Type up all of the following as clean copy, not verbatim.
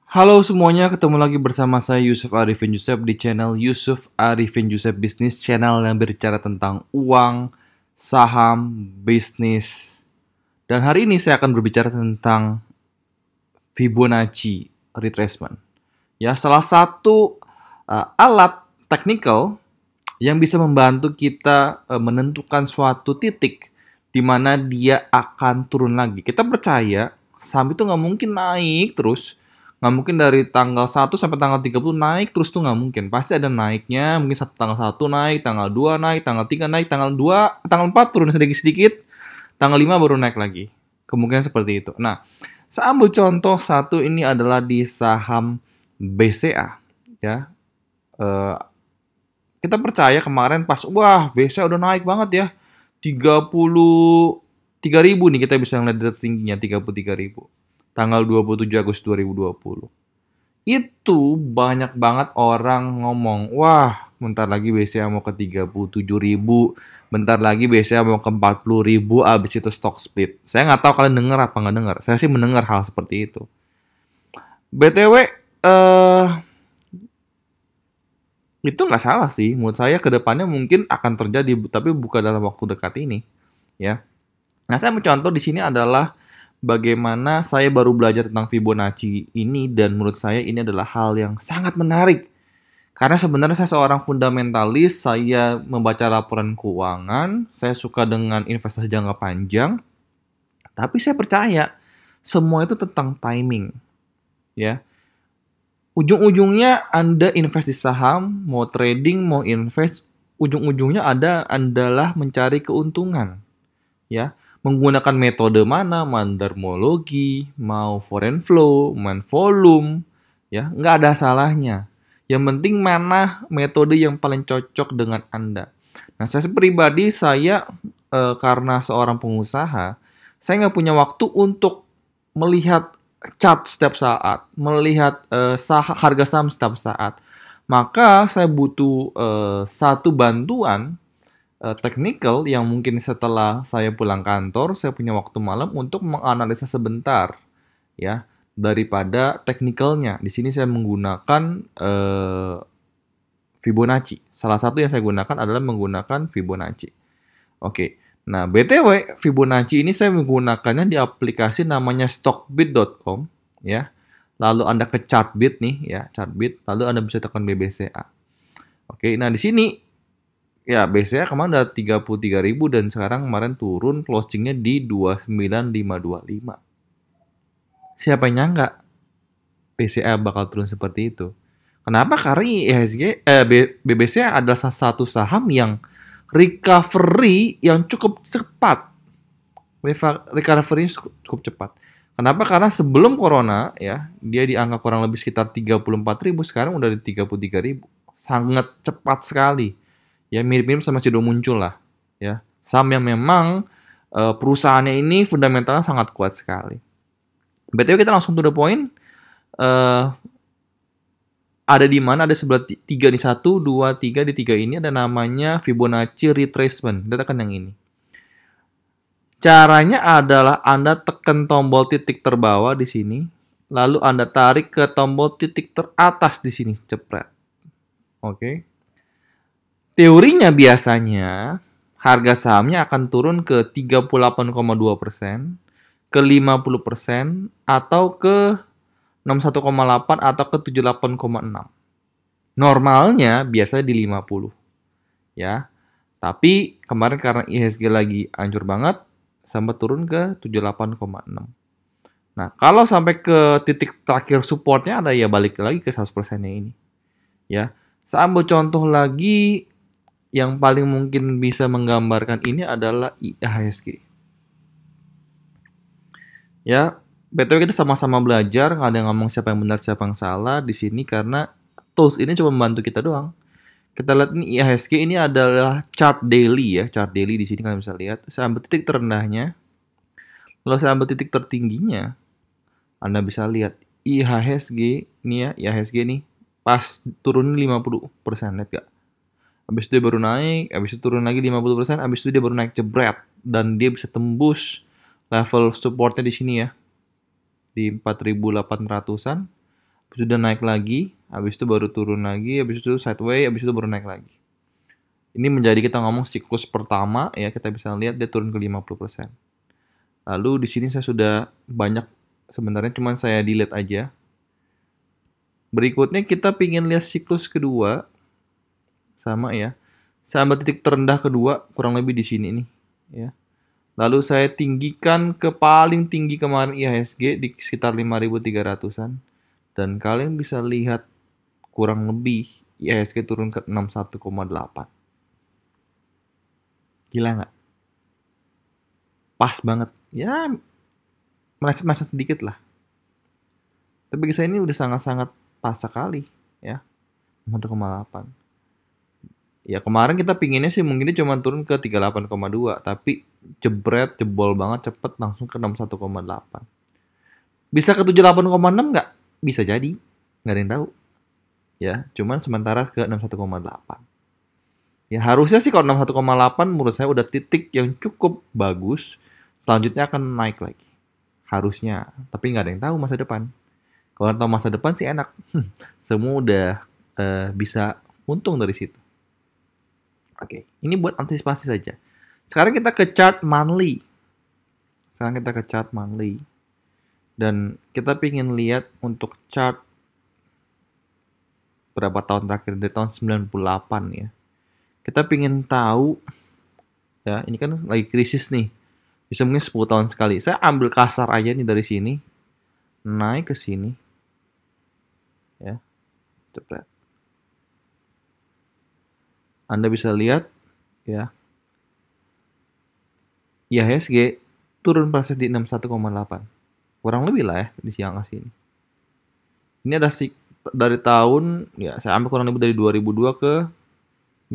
Halo semuanya, ketemu lagi bersama saya Yusuf Arifin Yusuf di channel Yusuf Arifin Yusuf Bisnis, channel yang berbicara tentang uang, saham, bisnis. Dan hari ini saya akan berbicara tentang Fibonacci retracement. Ya, salah satu alat teknikal yang bisa membantu kita menentukan suatu titik di mana dia akan turun lagi. Kita percaya saham itu nggak mungkin naik terus, nggak mungkin dari tanggal 1 sampai tanggal 30 naik terus tuh nggak mungkin. Pasti ada naiknya, mungkin tanggal 1 naik, tanggal 2 naik, tanggal 3 naik, tanggal 4 turun sedikit-sedikit, tanggal 5 baru naik lagi. Kemungkinan seperti itu. Nah, saya ambil contoh satu ini adalah di saham BCA. Ya, Eh, kita percaya kemarin pas, wah BCA udah naik banget ya. 33.000 nih kita bisa ngeliat tertingginya 33.000. Tanggal 27 Agustus 2020. Itu banyak banget orang ngomong, wah bentar lagi BCA mau ke 37.000, bentar lagi BCA mau ke 40.000, abis itu stock split. Saya nggak tahu kalian dengar apa nggak dengar. Saya sih mendengar hal seperti itu. BTW, itu nggak salah sih. Menurut saya ke depannya mungkin akan terjadi, tapi bukan dalam waktu dekat ini, ya. Nah, saya mencontoh di sini adalah bagaimana saya baru belajar tentang Fibonacci ini dan menurut saya ini adalah hal yang sangat menarik. Karena sebenarnya saya seorang fundamentalis, saya membaca laporan keuangan, saya suka dengan investasi jangka panjang, tapi saya percaya semua itu tentang timing, ya. Ujung-ujungnya Anda invest di saham, mau trading, mau invest, ujung-ujungnya adalah mencari keuntungan, ya. Menggunakan metode mana, mandarmologi, mau foreign flow, main volume, ya, nggak ada salahnya. Yang penting mana metode yang paling cocok dengan Anda. Nah, saya pribadi, karena seorang pengusaha, saya nggak punya waktu untuk melihat chart setiap saat, melihat harga saham setiap saat. Maka saya butuh satu bantuan technical yang mungkin setelah saya pulang kantor, saya punya waktu malam untuk menganalisa sebentar, ya, daripada technicalnya. Di sini saya menggunakan Fibonacci. Salah satu yang saya gunakan adalah menggunakan Fibonacci. Oke. Nah, BTW Fibonacci ini saya menggunakannya di aplikasi namanya stockbit.com, ya. Lalu Anda ke Chartbit nih, ya, Chartbit, lalu Anda bisa tekan BBCA. Oke, nah di sini ya BCA kemarin udah 33.000 dan sekarang kemarin turun closingnya di 29.525. Siapa yang nyangka BCA bakal turun seperti itu? Kenapa? Karena BBCA adalah salah satu saham yang recovery yang cukup cepat. Recovery cukup cepat. Kenapa? Karena sebelum corona ya, dia di angka kurang lebih sekitar 34.000, sekarang udah di 33.000. Sangat cepat sekali. Ya mirip-mirip sama Sido muncul lah, ya. Saham yang memang perusahaannya ini fundamentalnya sangat kuat sekali. BTW kita langsung to the point. Ada di mana? Ada sebelah tiga nih, 1, 2, 3. Di 3 ini ada namanya Fibonacci retracement. Kita tekan yang ini. Caranya adalah Anda tekan tombol titik terbawah di sini, lalu Anda tarik ke tombol titik teratas di sini, cepret. Oke. Teorinya biasanya harga sahamnya akan turun ke 38,2%, ke 50%, atau ke 61,8 atau ke 78,6. Normalnya biasanya di 50. Ya. Tapi kemarin karena IHSG lagi hancur banget, sampai turun ke 78,6. Nah, kalau sampai ke titik terakhir supportnya ada, ya balik lagi ke 100%-nya ini. Ya. Saya ambil contoh lagi yang paling mungkin bisa menggambarkan ini adalah IHSG. Ya, BTW kita sama-sama belajar, nggak ada yang ngomong siapa yang benar, siapa yang salah di sini karena tools ini cuma membantu kita doang. Kita lihat ini IHSG ini adalah chart daily ya, chart daily di sini kalian bisa lihat. Saya ambil titik terendahnya, lalu saya ambil titik tertingginya. Anda bisa lihat IHSG ini ya, IHSG nih pas turun 50%, lihat gak? Habis itu dia baru naik, habis itu turun lagi 50%, habis itu dia baru naik jebret. Dan dia bisa tembus level supportnya di sini ya. Di 4.800-an. Sudah naik lagi, habis itu baru turun lagi, habis itu sideways, habis itu baru naik lagi. Ini menjadi kita ngomong siklus pertama ya, kita bisa lihat dia turun ke 50%. Lalu di sini saya sudah banyak, sebenarnya cuman saya delete aja. Berikutnya kita pingin lihat siklus kedua, sama ya. Saya ambil titik terendah kedua, kurang lebih di sini nih, ya. Lalu saya tinggikan ke paling tinggi kemarin IHSG di sekitar 5.300-an. Dan kalian bisa lihat kurang lebih IHSG turun ke 61,8. Gila nggak? Pas banget. Ya, meleset-meleset sedikit lah. Tapi bagi saya ini udah sangat-sangat pas sekali, ya. 1,8. Ya kemarin kita pinginnya sih mungkin cuma turun ke 38,2, tapi jebret, jebol banget cepet langsung ke 61,8. Bisa ke 78,6 nggak? Bisa jadi, nggak ada yang tahu. Ya, cuman sementara ke 61,8. Ya harusnya sih kalau 61,8 menurut saya udah titik yang cukup bagus. Selanjutnya akan naik lagi. Harusnya, tapi nggak ada yang tahu masa depan. Kalau tahu masa depan sih enak. Semua udah bisa untung dari situ. Oke, ini buat antisipasi saja. Sekarang kita ke chart monthly. Dan kita ingin lihat untuk chart berapa tahun terakhir, dari tahun 98 ya. Kita ingin tahu, ya ini kan lagi krisis nih. Bisa mungkin 10 tahun sekali. Saya ambil kasar aja nih dari sini. Naik ke sini. Ya, cepet. Anda bisa lihat, ya, IHSG turun persen di 61,8. Kurang lebih lah ya di siang sini. Ini ada dari tahun, ya saya ambil kurang lebih dari 2002 ke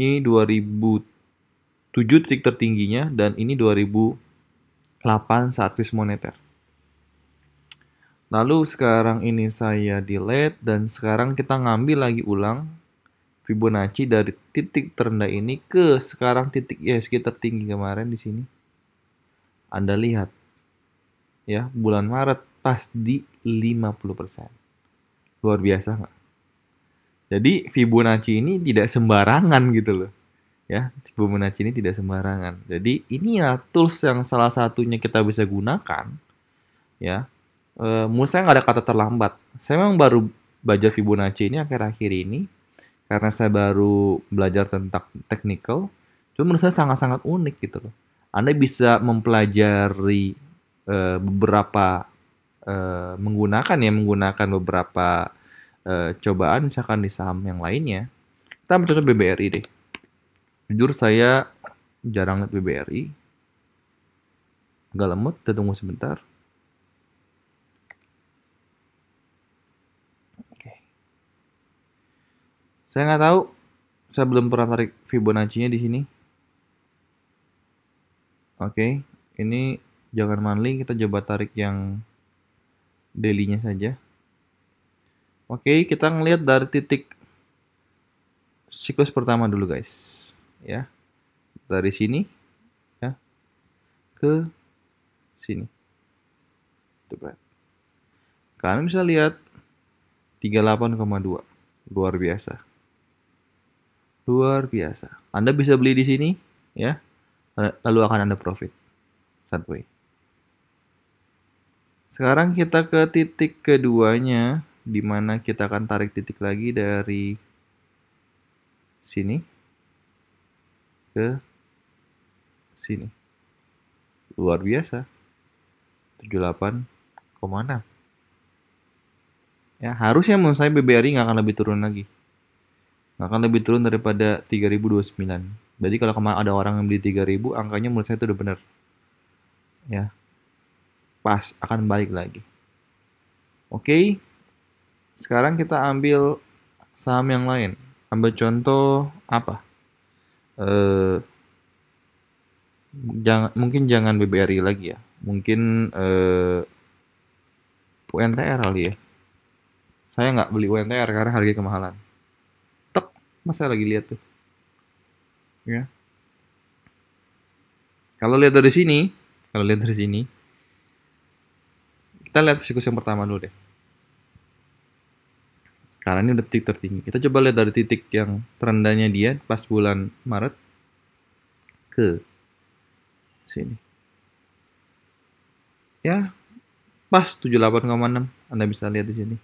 ini 2007 titik tertingginya, dan ini 2008 saat krisis moneter. Lalu sekarang ini saya delete, dan sekarang kita ngambil lagi ulang Fibonacci dari titik terendah ini ke sekarang titik IHSG tertinggi kemarin di sini. Anda lihat ya, bulan Maret pas di 50%. Luar biasa nggak? Jadi Fibonacci ini tidak sembarangan gitu loh. Ya, Fibonacci ini tidak sembarangan. Jadi ini ya tools yang salah satunya kita bisa gunakan. Ya, menurut saya nggak ada kata terlambat. Saya memang baru belajar Fibonacci ini akhir-akhir ini karena saya baru belajar tentang technical. Cuma menurut saya sangat-sangat unik gitu loh. Anda bisa mempelajari beberapa menggunakan beberapa cobaan misalkan di saham yang lainnya. Kita ambil contoh BBRI deh. Jujur saya jarang lihat BBRI. Agak lemot, kita tunggu sebentar. Oke. Saya nggak tahu, saya belum pernah tarik Fibonacci-nya di sini. Oke, ini jangan monthly, kita coba tarik yang daily-nya saja. Oke, kita ngelihat dari titik siklus pertama dulu guys, ya. Dari sini ya ke sini. Coba. Kalian bisa lihat 38,2. Luar biasa. Luar biasa. Anda bisa beli di sini ya. Lalu akan Anda profit. Sideways. Sekarang kita ke titik keduanya, di mana kita akan tarik titik lagi dari sini ke sini. Luar biasa. 78,6. Ya, harusnya menurut saya BBRI nggak akan lebih turun lagi. Nggak akan lebih turun daripada 3029. Jadi kalau kemarin ada orang yang beli 3000, angkanya menurut saya itu udah benar. Ya, pas akan balik lagi. Oke, sekarang kita ambil saham yang lain. Ambil contoh apa? Mungkin jangan BBRI lagi ya. Mungkin UNTR kali ya. Saya nggak beli UNTR karena harganya kemahalan. Tek, masa lagi lihat tuh. Ya. Kalau lihat dari sini, kita lihat siklus yang pertama dulu deh. Karena ini udah titik tertinggi. Kita coba lihat dari titik yang terendahnya dia pas bulan Maret ke sini. Ya, pas 78,6. Anda bisa lihat di sini.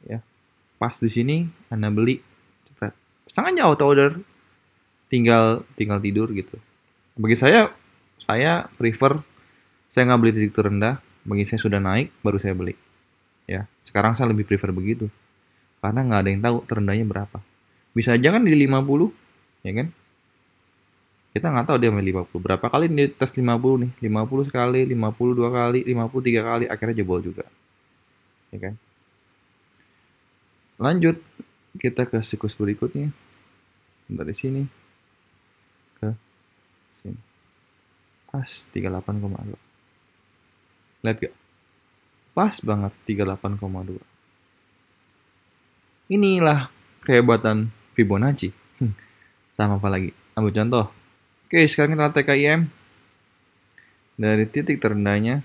Ya, pas di sini Anda beli, cepet. Sangat jauh auto order, tinggal tidur gitu. Bagi saya prefer saya nggak beli titik terendah. Bagi saya sudah naik, baru saya beli. Ya, sekarang saya lebih prefer begitu. Karena nggak ada yang tahu terendahnya berapa. Bisa aja kan di 50, ya kan? Kita nggak tahu dia main 50. Berapa kali dia tes 50 nih? 50 sekali, 52 kali, 53 kali, akhirnya jebol juga. Ya kan? Lanjut, kita ke siklus berikutnya. Dari sini ke sini. Pas 38,2. Lihat gak? Pas banget 38,2. Inilah kehebatan Fibonacci. Sama apa lagi? Ambil contoh. Oke, sekarang kita lihat TKIM. Dari titik terendahnya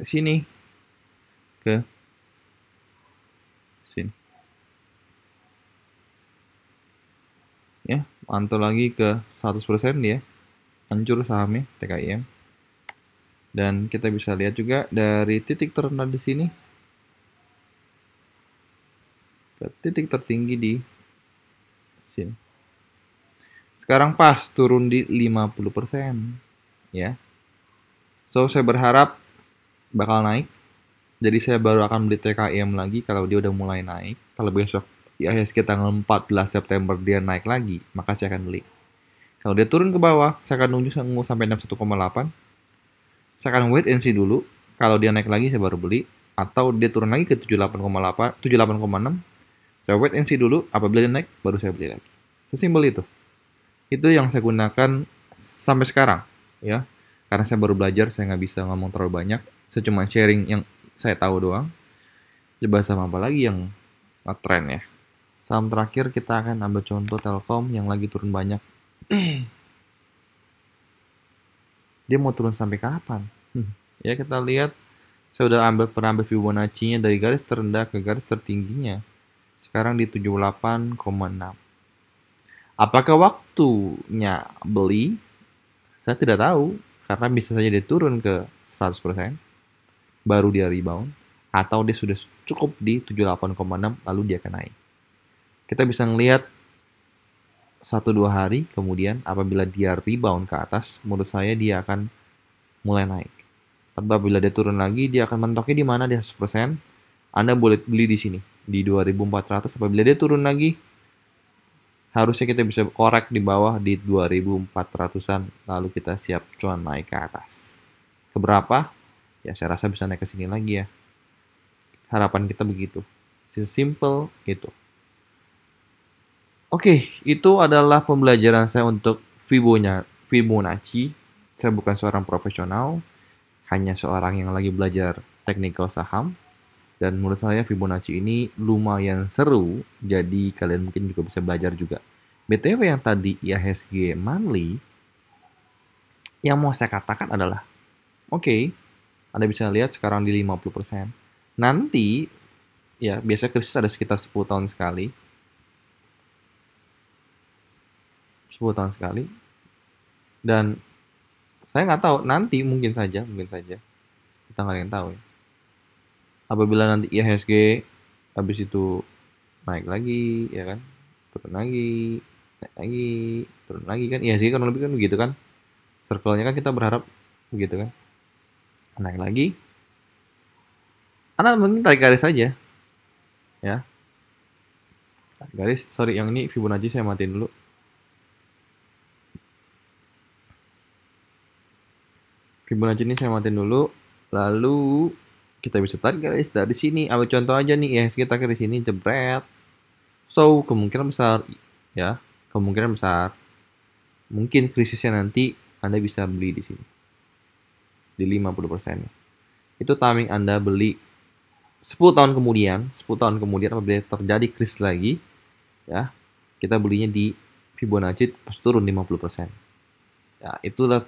sini ke sini. Ya, mantul lagi ke 100% dia. Hancur sahamnya TKIM. Dan kita bisa lihat juga dari titik terendah di sini ke titik tertinggi di sini. Sekarang pas turun di 50%, ya. So saya berharap bakal naik. Jadi saya baru akan beli TKIM lagi kalau dia udah mulai naik. Kalau besok IHSG tanggal 14 September dia naik lagi, maka saya akan beli. Kalau dia turun ke bawah, saya akan nunggu sampai 61,8. Saya akan wait and see dulu. Kalau dia naik lagi, saya baru beli. Atau dia turun lagi ke 78,8, 78,6. Saya wait and see dulu. Apabila dia naik, baru saya beli lagi. Sesimpel itu. Itu yang saya gunakan sampai sekarang. Ya, karena saya baru belajar, saya nggak bisa ngomong terlalu banyak. Saya cuma sharing yang saya tahu doang. Coba sama apa lagi yang nge-trend ya. Saham terakhir kita akan ambil contoh Telkom yang lagi turun banyak. Dia mau turun sampai kapan? Ya kita lihat, saya udah pernah ambil Fibonacci-nya dari garis terendah ke garis tertingginya. Sekarang di 78,6. Apakah waktunya beli? Saya tidak tahu, karena bisa saja dia turun ke 100%, baru dia rebound, atau dia sudah cukup di 78,6, lalu dia akan naik. Kita bisa ngelihat 1-2 hari kemudian apabila dia rebound ke atas, menurut saya dia akan mulai naik. Tapi apabila dia turun lagi, dia akan mentoknya di mana di 100%. Anda boleh beli di sini di 2400. Apabila dia turun lagi, harusnya kita bisa korek di bawah di 2400-an, lalu kita siap cuan naik ke atas. Keberapa? Ya saya rasa bisa naik ke sini lagi ya. Harapan kita begitu. Simple itu. Oke, itu adalah pembelajaran saya untuk Fibonacci. Saya bukan seorang profesional, hanya seorang yang lagi belajar technical saham. Dan menurut saya Fibonacci ini lumayan seru, jadi kalian mungkin juga bisa belajar juga. BTW yang tadi IHSG monthly, yang mau saya katakan adalah, oke, Anda bisa lihat sekarang di 50%. Nanti, ya biasanya krisis ada sekitar 10 tahun sekali. 10 tahun sekali. Dan saya nggak tahu, nanti mungkin saja. Kita nggak ada yang tahu ya. Apabila nanti IHSG habis itu naik lagi, ya kan? Turun lagi, naik lagi, turun lagi kan. IHSG kan lebih kan begitu kan. Circle-nya kan kita berharap begitu kan. Naik lagi. Anda mungkin tarik garis saja. Ya. Tarik garis. Sorry, yang ini Fibonacci saya matiin dulu. Fibonacci ini saya matiin dulu. Lalu kita bisa tarik garis dari sini. Ambil contoh aja nih, IHSG tarik di sini, jebret. So, kemungkinan besar, ya, kemungkinan besar, mungkin krisisnya nanti Anda bisa beli di sini. Di 50%. Itu timing Anda beli 10 tahun kemudian apabila terjadi krisis lagi, ya, kita belinya di Fibonacci pas turun 50%. Ya, itulah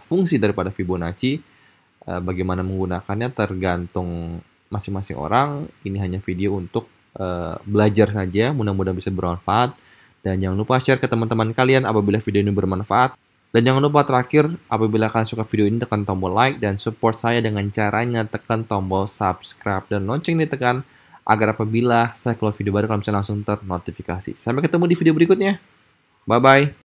fungsi daripada Fibonacci. Bagaimana menggunakannya tergantung masing-masing orang. Ini hanya video untuk belajar saja, mudah-mudahan bisa bermanfaat. Dan jangan lupa share ke teman-teman kalian apabila video ini bermanfaat. Dan jangan lupa terakhir, apabila kalian suka video ini, tekan tombol like dan support saya dengan caranya tekan tombol subscribe dan lonceng ditekan agar apabila saya keluar video baru kalian bisa langsung ternotifikasi. Sampai ketemu di video berikutnya. Bye-bye.